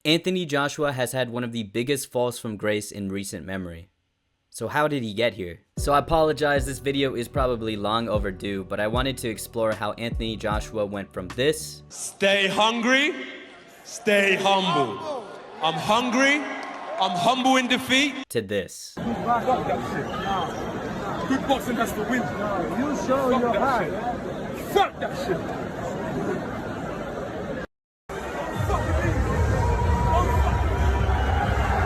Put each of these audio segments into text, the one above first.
Anthony Joshua has had one of the biggest falls from grace in recent memory. So how did he get here? So I apologize, this video is probably long overdue, but I wanted to explore how Anthony Joshua went from this, stay hungry, stay humble. I'm hungry, I'm humble in defeat, to this. fuck that shit. Good boxing has to win. You show your height. Fuck that shit.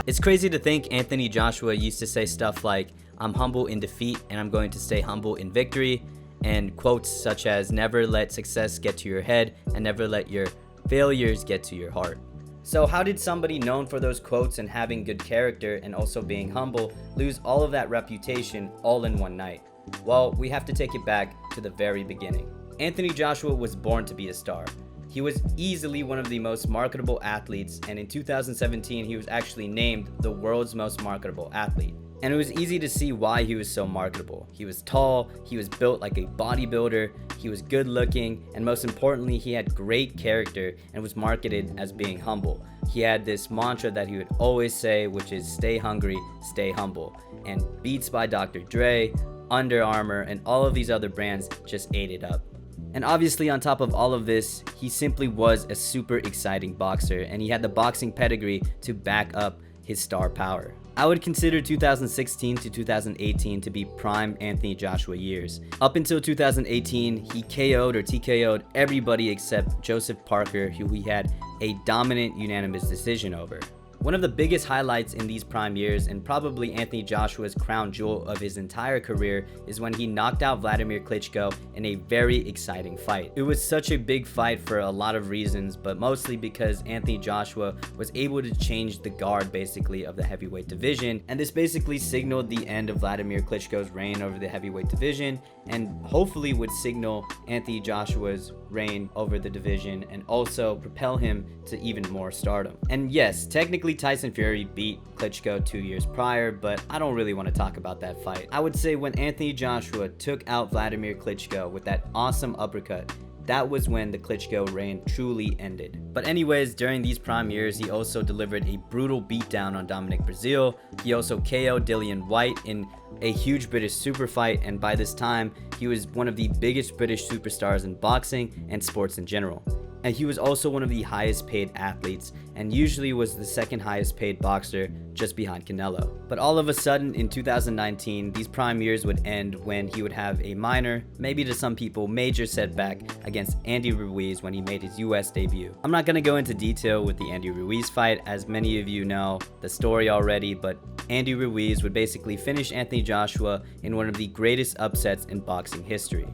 It's crazy to think Anthony Joshua used to say stuff like, "I'm humble in defeat and I'm going to stay humble in victory," and quotes such as, "Never let success get to your head and never let your failures get to your heart." So how did somebody known for those quotes and having good character and also being humble lose all of that reputation all in one night? Well, we have to take it back to the very beginning. Anthony Joshua was born to be a star. He was easily one of the most marketable athletes, and in 2017 he was actually named the world's most marketable athlete. And it was easy to see why he was so marketable. He was tall, he was built like a bodybuilder, he was good looking, and most importantly, he had great character and was marketed as being humble. He had this mantra that he would always say, which is stay hungry, stay humble. And Beats by Dr. Dre, Under Armour, and all of these other brands just ate it up. And obviously on top of all of this, he simply was a super exciting boxer, and he had the boxing pedigree to back up his star power. I would consider 2016 to 2018 to be prime Anthony Joshua years. Up until 2018, he KO'd or TKO'd everybody except Joseph Parker, who he had a dominant unanimous decision over. One of the biggest highlights in these prime years, and probably Anthony Joshua's crown jewel of his entire career, is when he knocked out Vladimir Klitschko in a very exciting fight. It was such a big fight for a lot of reasons, but mostly because Anthony Joshua was able to change the guard basically of the heavyweight division, and this basically signaled the end of Vladimir Klitschko's reign over the heavyweight division, and hopefully would signal Anthony Joshua's reign over the division and also propel him to even more stardom. And yes, technically Tyson Fury beat Klitschko 2 years prior, but I don't really want to talk about that fight. I would say when Anthony Joshua took out Vladimir Klitschko with that awesome uppercut, that was when the Klitschko reign truly ended. But anyways, during these prime years, he also delivered a brutal beatdown on Dominic Breazeale. He also KO'd Dillian Whyte in a huge British super fight, and by this time, he was one of the biggest British superstars in boxing and sports in general. And he was also one of the highest paid athletes, and usually was the second highest paid boxer just behind Canelo. But all of a sudden in 2019, these prime years would end when he would have a minor, maybe to some people major setback against Andy Ruiz when he made his US debut. I'm not going to go into detail with the Andy Ruiz fight, as many of you know the story already, but Andy Ruiz would basically finish Anthony Joshua in one of the greatest upsets in boxing history.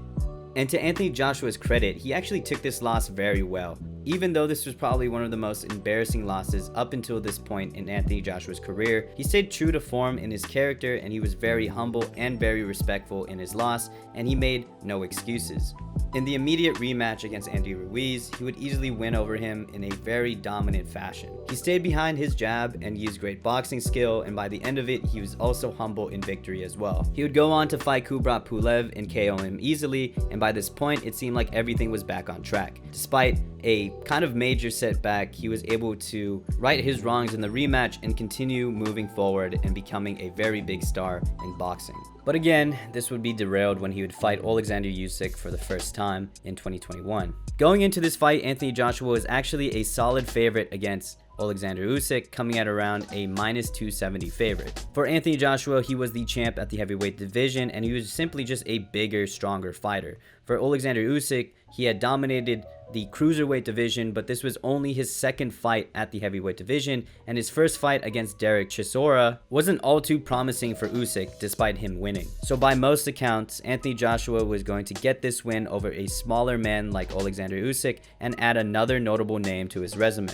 And to Anthony Joshua's credit, he actually took this loss very well. Even though this was probably one of the most embarrassing losses up until this point in Anthony Joshua's career, he stayed true to form in his character, and he was very humble and very respectful in his loss, and he made no excuses. In the immediate rematch against Andy Ruiz, he would easily win over him in a very dominant fashion. He stayed behind his jab and used great boxing skill, and by the end of it, he was also humble in victory as well. He would go on to fight Kubrat Pulev and KO him easily, and by this point, it seemed like everything was back on track. Despite a kind of major setback, he was able to right his wrongs in the rematch and continue moving forward and becoming a very big star in boxing. But again, this would be derailed when he would fight Alexander Usyk for the first time in 2021. Going into this fight, Anthony Joshua was actually a solid favorite against Alexander Usyk, coming at around a -270 favorite. For Anthony Joshua, he was the champ at the heavyweight division, and he was simply just a bigger, stronger fighter. For Alexander Usyk, he had dominated the cruiserweight division, but this was only his second fight at the heavyweight division, and his first fight against Derek Chisora wasn't all too promising for Usyk despite him winning. So by most accounts, Anthony Joshua was going to get this win over a smaller man like Alexander Usyk and add another notable name to his resume.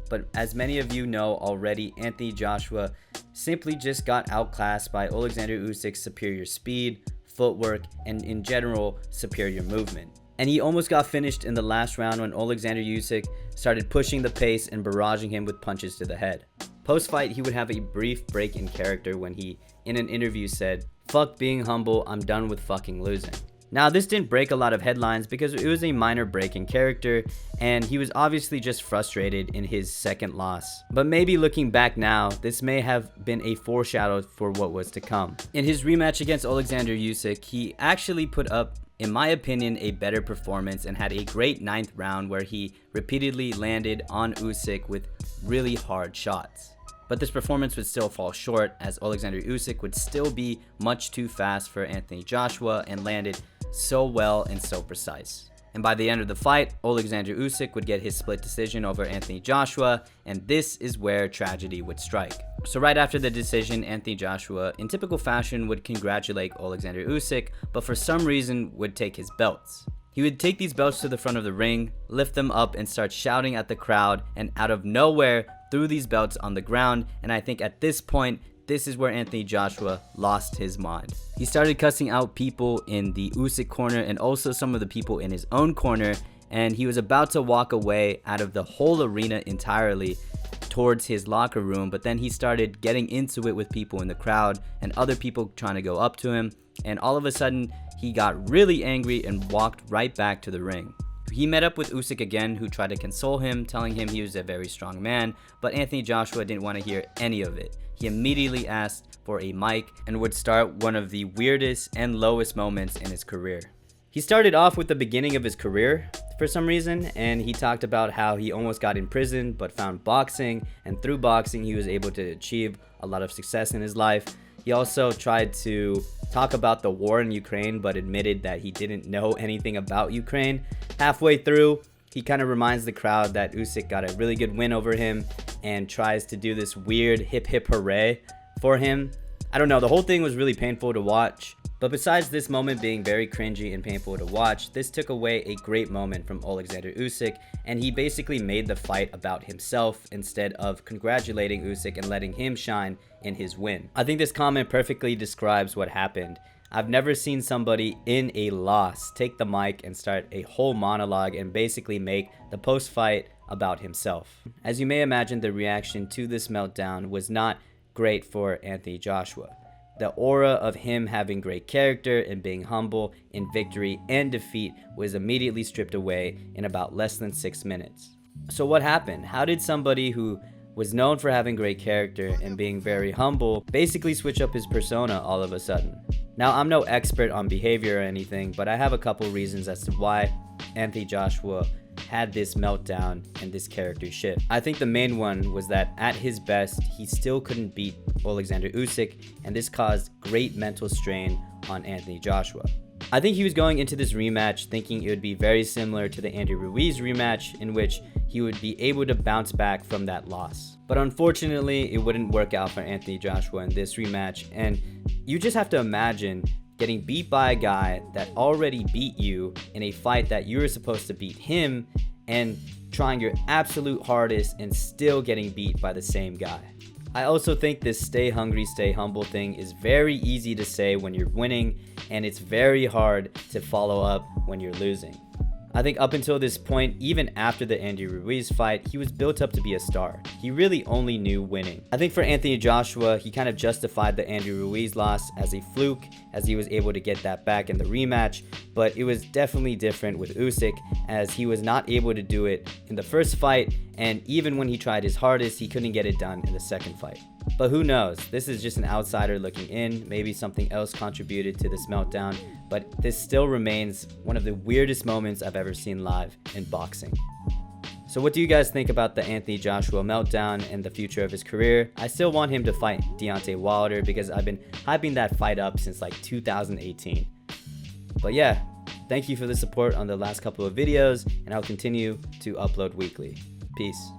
But as many of you know already, Anthony Joshua simply just got outclassed by Alexander Usyk's superior speed, footwork, and in general, superior movement. And he almost got finished in the last round when Alexander Usyk started pushing the pace and barraging him with punches to the head. Post-fight, he would have a brief break in character when he, in an interview, said, "Fuck being humble, I'm done with fucking losing." Now, this didn't break a lot of headlines because it was a minor break in character, and he was obviously just frustrated in his second loss. But maybe looking back now, this may have been a foreshadow for what was to come. In his rematch against Alexander Usyk, he actually put up, in my opinion, a better performance and had a great 9th round where he repeatedly landed on Usyk with really hard shots. But this performance would still fall short, as Alexander Usyk would still be much too fast for Anthony Joshua and landed so well and so precise. And by the end of the fight, Alexander Usyk would get his split decision over Anthony Joshua, and this is where tragedy would strike. So right after the decision, Anthony Joshua, in typical fashion, would congratulate Alexander Usyk, but for some reason would take his belts. He would take these belts to the front of the ring, lift them up, and start shouting at the crowd, and out of nowhere threw these belts on the ground. And I think at this point, this is where Anthony Joshua lost his mind. He started cussing out people in the Usyk corner and also some of the people in his own corner, and he was about to walk away out of the whole arena entirely towards his locker room, but then he started getting into it with people in the crowd and other people trying to go up to him, and all of a sudden he got really angry and walked right back to the ring. He met up with Usyk again, who tried to console him, telling him he was a very strong man, but Anthony Joshua didn't want to hear any of it. He immediately asked for a mic and would start one of the weirdest and lowest moments in his career. He started off with the beginning of his career for some reason, and he talked about how he almost got in prison but found boxing, and through boxing he was able to achieve a lot of success in his life. He also tried to talk about the war in Ukraine but admitted that he didn't know anything about Ukraine. Halfway through, he kind of reminds the crowd that Usyk got a really good win over him and tries to do this weird hip hip hooray for him. I don't know, the whole thing was really painful to watch. But besides this moment being very cringy and painful to watch, this took away a great moment from Alexander Usyk, and he basically made the fight about himself instead of congratulating Usyk and letting him shine in his win. I think this comment perfectly describes what happened. I've never seen somebody in a loss take the mic and start a whole monologue and basically make the post-fight about himself. As you may imagine, the reaction to this meltdown was not great for Anthony Joshua. The aura of him having great character and being humble in victory and defeat was immediately stripped away in about less than 6 minutes. So what happened? How did somebody who was known for having great character and being very humble basically switch up his persona all of a sudden? Now, I'm no expert on behavior or anything, but I have a couple reasons as to why Anthony Joshua had this meltdown and this character shift. I think the main one was that at his best, he still couldn't beat Alexander Usyk, and this caused great mental strain on Anthony Joshua. I think he was going into this rematch thinking it would be very similar to the Andy Ruiz rematch, in which he would be able to bounce back from that loss. But unfortunately, it wouldn't work out for Anthony Joshua in this rematch, and you just have to imagine getting beat by a guy that already beat you in a fight that you were supposed to beat him, and trying your absolute hardest and still getting beat by the same guy. I also think this stay hungry, stay humble thing is very easy to say when you're winning, and it's very hard to follow up when you're losing. I think up until this point, even after the Andy Ruiz fight, he was built up to be a star. He really only knew winning. I think for Anthony Joshua, he kind of justified the Andy Ruiz loss as a fluke, as he was able to get that back in the rematch, but it was definitely different with Usyk, as he was not able to do it in the first fight, and even when he tried his hardest, he couldn't get it done in the second fight. But who knows? This is just an outsider looking in. Maybe something else contributed to this meltdown, but this still remains one of the weirdest moments I've ever seen live in boxing. So what do you guys think about the Anthony Joshua meltdown and the future of his career? I still want him to fight Deontay Wilder because I've been hyping that fight up since like 2018. But yeah, thank you for the support on the last couple of videos, and I'll continue to upload weekly. Peace.